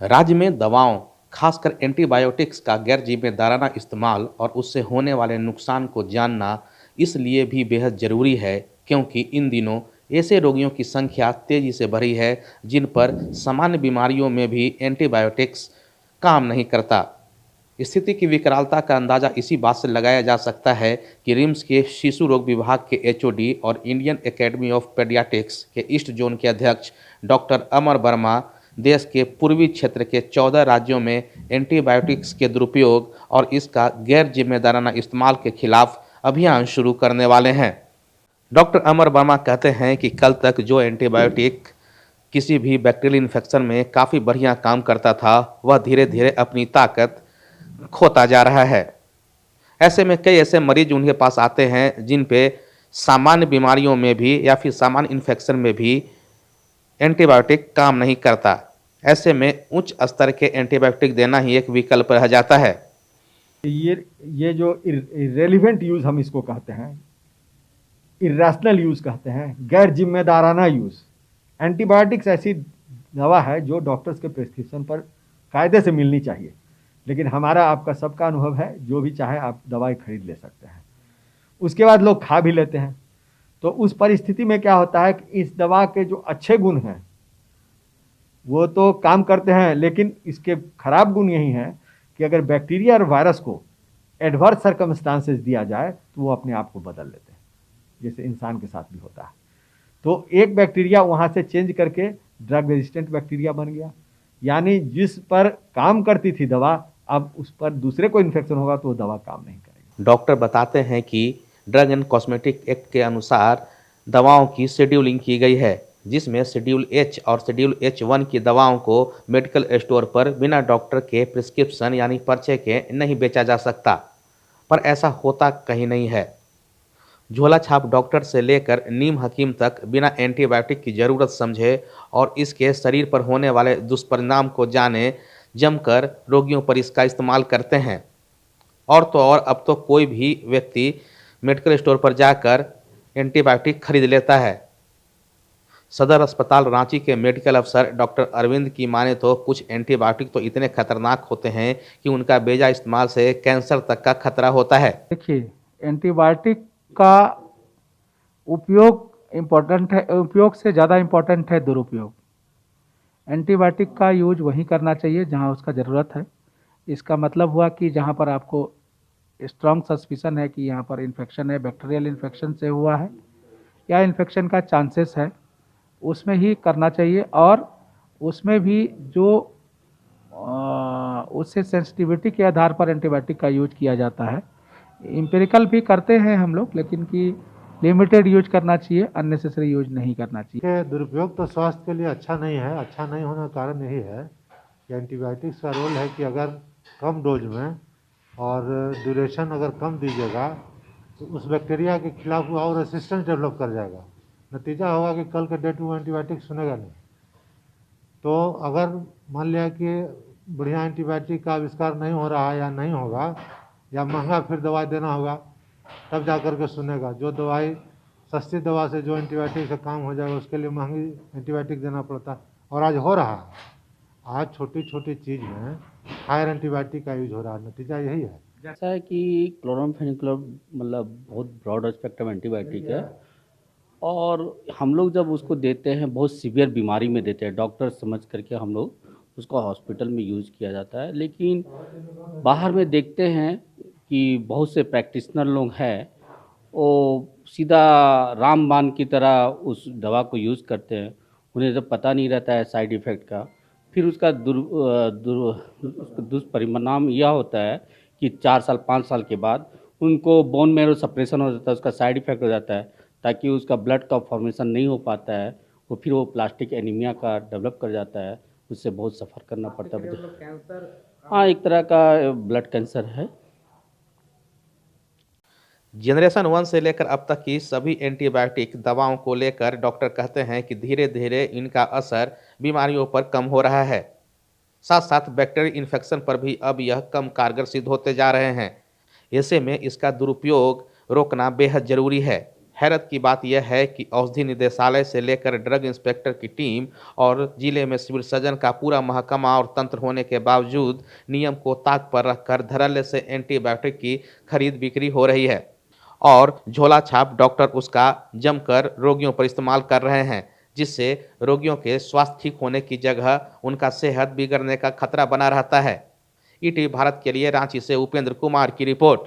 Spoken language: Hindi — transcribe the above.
राज्य में दवाओं, खासकर एंटीबायोटिक्स का गैर जिम्मेदाराना इस्तेमाल और उससे होने वाले नुकसान को जानना इसलिए भी बेहद ज़रूरी है क्योंकि इन दिनों ऐसे रोगियों की संख्या तेज़ी से बढ़ी है जिन पर सामान्य बीमारियों में भी एंटीबायोटिक्स काम नहीं करता। स्थिति की विकरालता का अंदाज़ा इसी बात से लगाया जा सकता है कि रिम्स के शिशु रोग विभाग के एचओडी और इंडियन एकेडमी ऑफ पेडियाट्रिक्स के ईस्ट जोन के अध्यक्ष डॉक्टर अमर वर्मा देश के पूर्वी क्षेत्र के 14 राज्यों में एंटीबायोटिक्स के दुरुपयोग और इसका गैर जिम्मेदाराना इस्तेमाल के खिलाफ अभियान शुरू करने वाले हैं। डॉक्टर अमर वर्मा कहते हैं कि कल तक जो एंटीबायोटिक किसी भी बैक्टीरियल इन्फेक्शन में काफ़ी बढ़िया काम करता था, वह धीरे धीरे अपनी ताकत खोता जा रहा है। ऐसे में कई ऐसे मरीज उनके पास आते हैं जिन पे सामान्य बीमारियों में भी या फिर सामान्य इन्फेक्शन में भी एंटीबायोटिक काम नहीं करता। ऐसे में उच्च स्तर के एंटीबायोटिक देना ही एक विकल्प रह जाता है। ये जो इरेलीवेंट यूज़ हम इसको कहते हैं, इरेशनल यूज़ कहते हैं, गैर जिम्मेदाराना यूज़। एंटीबायोटिक्स ऐसी दवा है जो डॉक्टर्स के प्रिस्क्रिप्शन पर कायदे से मिलनी चाहिए, लेकिन हमारा आपका सबका अनुभव है जो भी चाहे आप दवाई खरीद ले सकते हैं। उसके बाद लोग खा भी लेते हैं। तो उस परिस्थिति में क्या होता है कि इस दवा के जो अच्छे गुण हैं वो तो काम करते हैं, लेकिन इसके खराब गुण यही हैं कि अगर बैक्टीरिया और वायरस को एडवर्स सर्कमस्टांसेस दिया जाए तो वो अपने आप को बदल लेते हैं, जैसे इंसान के साथ भी होता है। तो एक बैक्टीरिया वहाँ से चेंज करके ड्रग रेजिस्टेंट बैक्टीरिया बन गया, यानी जिस पर काम करती थी दवा अब उस पर दूसरे को इन्फेक्शन होगा तो वो दवा काम नहीं करेगी। डॉक्टर बताते हैं कि ड्रग एंड कॉस्मेटिक एक्ट के अनुसार दवाओं की शेड्यूलिंग की गई है, जिसमें शेड्यूल एच और शेड्यूल H1 की दवाओं को मेडिकल स्टोर पर बिना डॉक्टर के प्रिस्क्रिप्शन यानी पर्चे के नहीं बेचा जा सकता। पर ऐसा होता कहीं नहीं है। झोला छाप डॉक्टर से लेकर नीम हकीम तक बिना एंटीबायोटिक की ज़रूरत समझे और इसके शरीर पर होने वाले दुष्परिणाम को जाने जमकर रोगियों पर इसका इस्तेमाल करते हैं। और तो और अब तो कोई भी व्यक्ति मेडिकल स्टोर पर जाकर एंटीबायोटिक खरीद लेता है। सदर अस्पताल रांची के मेडिकल अफसर डॉक्टर अरविंद की माने तो कुछ एंटीबायोटिक तो इतने खतरनाक होते हैं कि उनका बेजा इस्तेमाल से कैंसर तक का खतरा होता है। देखिए, एंटीबायोटिक का उपयोग इम्पोर्टेंट है, उपयोग से ज़्यादा इम्पोर्टेंट है दुरुपयोग। एंटीबायोटिक का यूज वहीं करना चाहिए जहां उसका ज़रूरत है। इसका मतलब हुआ कि जहां पर आपको स्ट्रॉन्ग सस्पिशन है कि यहाँ पर इन्फेक्शन है, बैक्टीरियल इन्फेक्शन से हुआ है या इन्फेक्शन का चांसेस है, उसमें ही करना चाहिए। और उसमें भी जो उससे सेंसिटिविटी के आधार पर एंटीबायोटिक का यूज किया जाता है। एम्पिरिकल भी करते हैं हम लोग, लेकिन कि लिमिटेड यूज करना चाहिए, अननेसेसरी यूज नहीं करना चाहिए। के दुरुपयोग तो स्वास्थ्य के लिए अच्छा नहीं है। अच्छा नहीं होने का कारण यही है कि एंटीबायोटिक्स का रोल है कि अगर कम डोज में और ड्यूरेशन अगर कम दीजिएगा तो उस बैक्टीरिया के खिलाफ वो और रेसिस्टेंस डेवलप कर जाएगा। नतीजा होगा कि कल के डेट में एंटीबायोटिक सुनेगा नहीं। तो अगर मान लिया कि बढ़िया एंटीबायोटिक का आविष्कार नहीं हो रहा है या नहीं होगा या महंगा फिर दवाई देना होगा तब जा कर के सुनेगा। जो दवाई सस्ती दवा से जो एंटीबायोटिक से काम हो जाएगा उसके लिए महंगी एंटीबायोटिक देना पड़ता है, और आज हो रहा है। आज छोटी छोटी चीज़ में हायर एंटीबायोटिक का यूज हो रहा है। नतीजा यही है। जैसा है कि क्लोरामफेनिक्लोल मतलब बहुत ब्रॉड स्पेक्ट्रम एंटीबायोटिक है, और हम लोग जब उसको देते हैं बहुत सीवियर बीमारी में देते हैं, डॉक्टर समझ करके हम लोग उसको हॉस्पिटल में यूज़ किया जाता है। लेकिन बाहर में देखते हैं कि बहुत से प्रैक्टिशनर लोग हैं वो सीधा रामबाण की तरह उस दवा को यूज़ करते हैं। उन्हें जब पता नहीं रहता है साइड इफ़ेक्ट का, फिर उसका दुष्परिणाम यह होता है कि 4 साल 5 साल के बाद उनको बोन मैरो सप्रेशन हो जाता है, उसका साइड इफ़ेक्ट हो जाता है, ताकि उसका ब्लड का फॉर्मेशन नहीं हो पाता है, वो फिर वो प्लास्टिक एनीमिया का डेवलप कर जाता है, उससे बहुत सफ़र करना पड़ता है। हाँ, एक तरह का ब्लड कैंसर है। जनरेशन 1 से लेकर अब तक की सभी एंटीबायोटिक दवाओं को लेकर डॉक्टर कहते हैं कि धीरे धीरे इनका असर बीमारियों पर कम हो रहा है। साथ साथ बैक्टीरियल इन्फेक्शन पर भी अब यह कम कारगर सिद्ध होते जा रहे हैं। ऐसे में इसका दुरुपयोग रोकना बेहद ज़रूरी है। हैरत की बात यह है कि औषधि निदेशालय से लेकर ड्रग इंस्पेक्टर की टीम और जिले में सिविल सर्जन का पूरा महकमा और तंत्र होने के बावजूद नियम को ताक पर रखकर धड़ल्ले से एंटीबायोटिक की खरीद बिक्री हो रही है और झोला छाप डॉक्टर उसका जमकर रोगियों पर इस्तेमाल कर रहे हैं, जिससे रोगियों के स्वास्थ्य ठीक होने की जगह उनका सेहत बिगड़ने का खतरा बना रहता है। ईटीवी भारत के लिए रांची से उपेंद्र कुमार की रिपोर्ट।